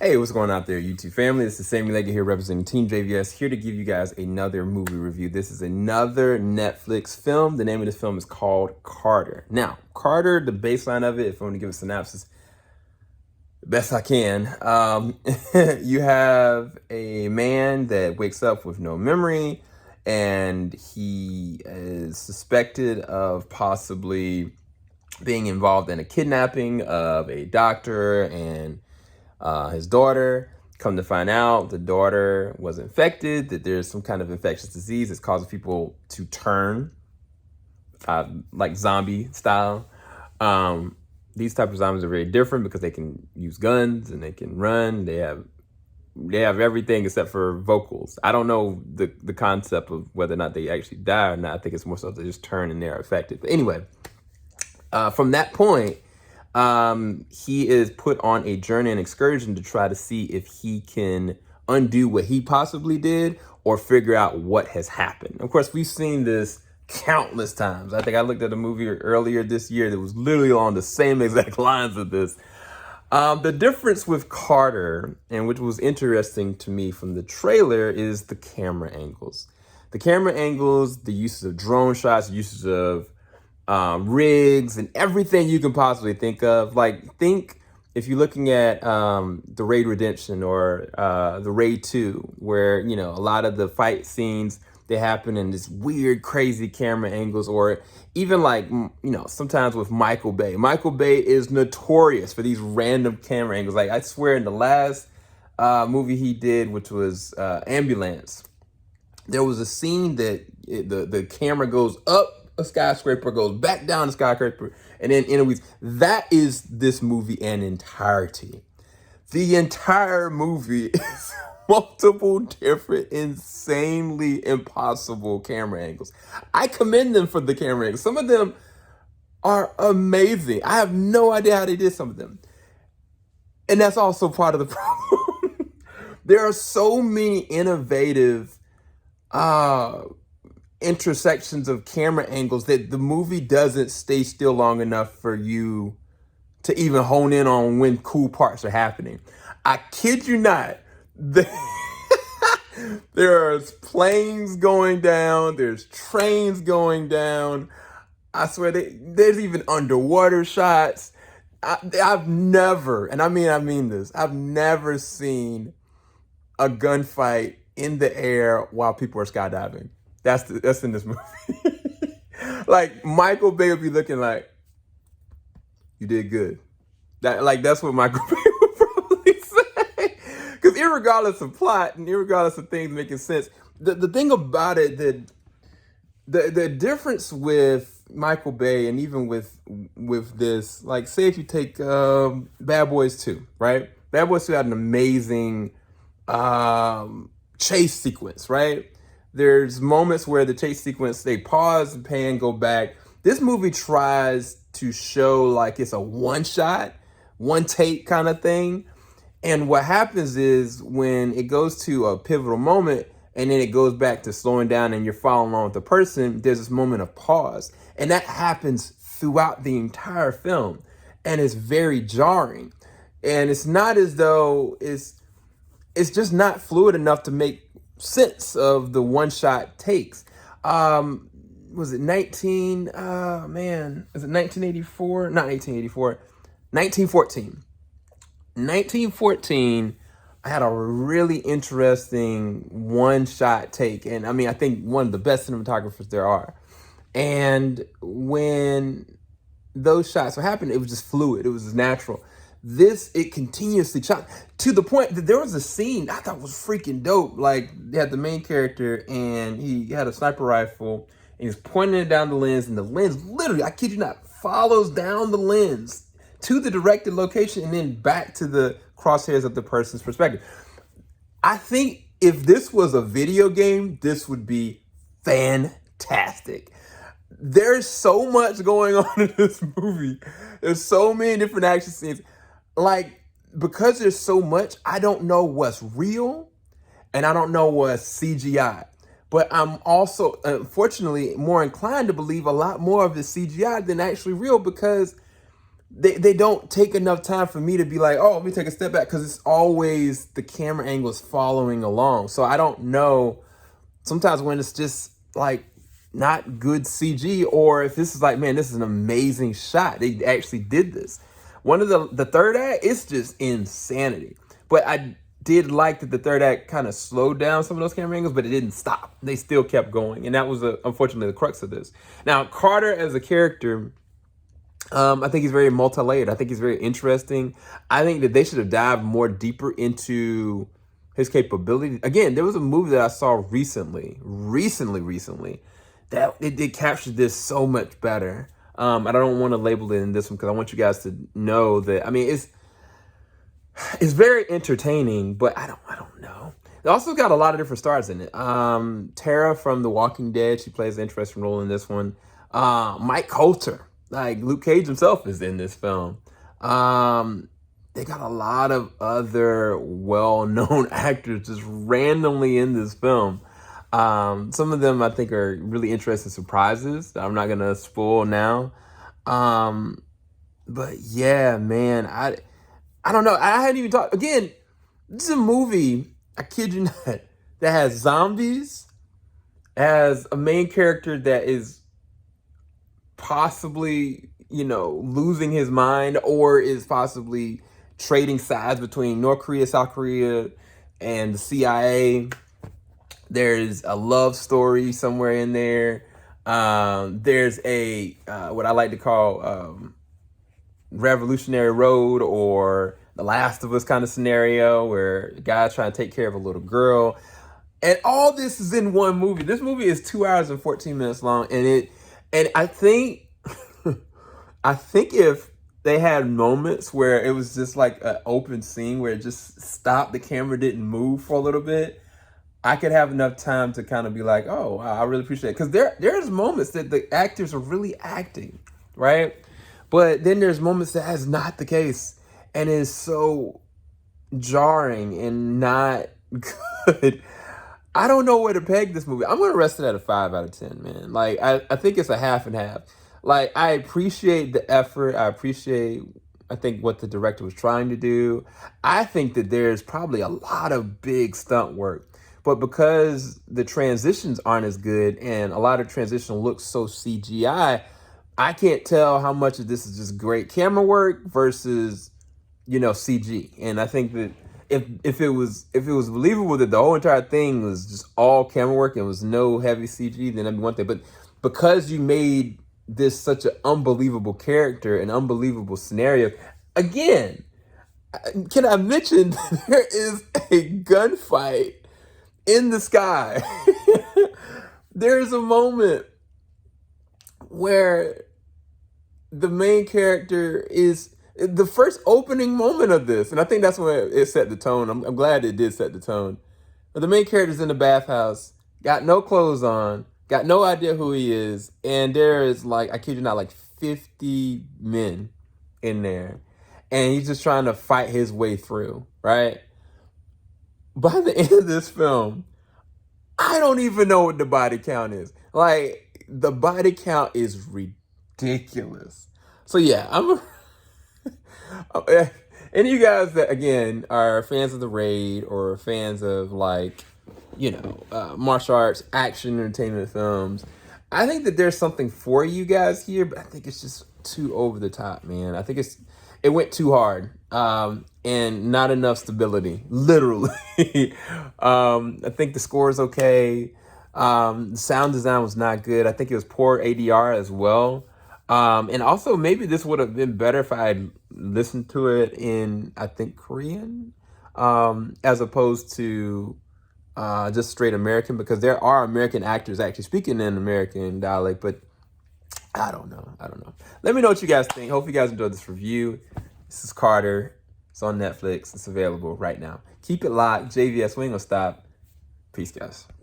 Hey, what's going on out there, YouTube family? This is Sammy Leggett here representing TeamJVS, here to give you guys another movie review. This is another Netflix film. The name of this film is called Carter. Now, Carter, the baseline of it, if I want to give a synopsis, the best I can, you have a man that wakes up with no memory, and he is suspected of possibly being involved in a kidnapping of a doctor and his daughter. Come to find out, the daughter was infected, that there's some kind of infectious disease that's causing people to turn like zombie style. These type of zombies are very different because they can use guns and they can run. They have everything except for vocals. I don't know the concept of whether or not they actually die or not. I think it's more so they just turn and they're affected. But anyway, from that point, he is put on a journey and excursion to try to see if he can undo what he possibly did or figure out what has happened. Of course, we've seen this countless times. I think I looked at a movie earlier this year that was literally on the same exact lines of this. The difference with Carter, and which was interesting to me from the trailer, is the camera angles. The camera angles, the uses of drone shots, uses of rigs and everything you can possibly think of. Like, think if you're looking at the Raid Redemption or the Raid 2, where, you know, a lot of the fight scenes, they happen in this weird, crazy camera angles, or even like, you know, sometimes with Michael Bay. Michael Bay is notorious for these random camera angles. Like, I swear in the last movie he did, which was Ambulance, there was a scene that the camera goes up a skyscraper, goes back down the skyscraper, and then interweaves. That is this movie in entirety. The entire movie is multiple different, insanely impossible camera angles. I commend them for the camera angles. Some of them are amazing. I have no idea how they did some of them. And that's also part of the problem. There are so many innovative intersections of camera angles that the movie doesn't stay still long enough for you to even hone in on when cool parts are happening. I kid you not. There's planes going down. There's trains going down. I swear, there's even underwater shots. I've never, and I mean this, I've never seen a gunfight in the air while people are skydiving. That's in this movie. Like, Michael Bay would be looking like, you did good. That's what Michael Bay would probably say. Because irregardless of plot and irregardless of things making sense, the thing about it, the difference with Michael Bay and even with this, like, say if you take Bad Boys 2, right? Bad Boys 2 had an amazing chase sequence, right? There's moments where the chase sequence, they pause, pan, go back. This movie tries to show like it's a one shot, one take kind of thing. And what happens is when it goes to a pivotal moment and then it goes back to slowing down and you're following along with the person, there's this moment of pause. And that happens throughout the entire film. And it's very jarring. And it's not as though it's just not fluid enough to make sense of the one-shot takes. Was it 1984? Not 1884. 1914. 1914, I had a really interesting one-shot take. And I mean, I think one of the best cinematographers there are. And when those shots were happening, it was just fluid. It was just natural. It continuously shot to the point that there was a scene I thought was freaking dope. Like, they had the main character and he had a sniper rifle and he was pointing it down the lens, and the lens literally, I kid you not, follows down the lens to the directed location and then back to the crosshairs of the person's perspective. I think if this was a video game, this would be fantastic. There's so much going on in this movie. There's so many different action scenes. Like, because there's so much, I don't know what's real and I don't know what's CGI. But I'm also, unfortunately, more inclined to believe a lot more of the CGI than actually real, because they don't take enough time for me to be like, oh, let me take a step back, because it's always the camera angle is following along. So I don't know sometimes when it's just like not good CG, or if this is like, man, this is an amazing shot. They actually did this. One of the third act, it's just insanity. But I did like that the third act kind of slowed down some of those camera angles, but it didn't stop. They still kept going. And that was, unfortunately, the crux of this. Now, Carter as a character, I think he's very multi-layered. I think he's very interesting. I think that they should have dived more deeper into his capability. Again, there was a movie that I saw recently, that it captured this so much better. I don't want to label it in this one because I want you guys to know that, I mean, it's very entertaining, but I don't know. It also got a lot of different stars in it. Tara from The Walking Dead, she plays an interesting role in this one. Mike Coulter, like Luke Cage himself, is in this film. They got a lot of other well-known actors just randomly in this film. Some of them I think are really interesting surprises that I'm not gonna spoil now. But yeah, man, I don't know. I hadn't even talked. Again, this is a movie, I kid you not, that has zombies, has a main character that is possibly, losing his mind, or is possibly trading sides between North Korea, South Korea, and the CIA. There's a love story somewhere in there. There's a, what I like to call, Revolutionary Road or The Last of Us kind of scenario, where a guy's trying to take care of a little girl. And all this is in one movie. This movie is 2 hours and 14 minutes long. And I think, I think if they had moments where it was just like an open scene where it just stopped, the camera didn't move for a little bit, I could have enough time to kind of be like, oh, wow, I really appreciate it. Because there's moments that the actors are really acting, right? But then there's moments that is not the case, and is so jarring and not good. I don't know where to peg this movie. I'm going to rest it at a 5 out of 10, man. Like, I think it's a half and half. Like, I appreciate the effort. I think what the director was trying to do. I think that there's probably a lot of big stunt work. But because the transitions aren't as good and a lot of transition looks so CGI, I can't tell how much of this is just great camera work versus, CG. And I think that if it was believable that the whole entire thing was just all camera work and was no heavy CG, then that'd be one thing. But because you made this such an unbelievable character, an unbelievable scenario, again, can I mention there is a gunfight in the sky? There's a moment where the main character is the first opening moment of this, and I think that's when it set the tone. I'm glad it did set the tone. But the main character's in the bathhouse, got no clothes on, got no idea who he is, and there is, like, I kid you not, like 50 men in there, and he's just trying to fight his way through, right? By the end of this film, I don't even know what the body count is. Like, the body count is ridiculous. So yeah, any of you guys that, again, are fans of The Raid or fans of, like, martial arts, action, entertainment films, I think that there's something for you guys here, but I think it's just too over the top, man. I think it went too hard, and not enough stability, literally. I think the score is okay. The sound design was not good. I think it was poor ADR as well. And also, maybe this would have been better if I had listened to it in, I think, Korean, as opposed to just straight American, because there are American actors actually speaking in American dialect, but I don't know. Let me know what you guys think. Hope you guys enjoyed this review. This is Carter. It's on Netflix. It's available right now. Keep it locked. JVS, we ain't gonna stop. Peace, guys.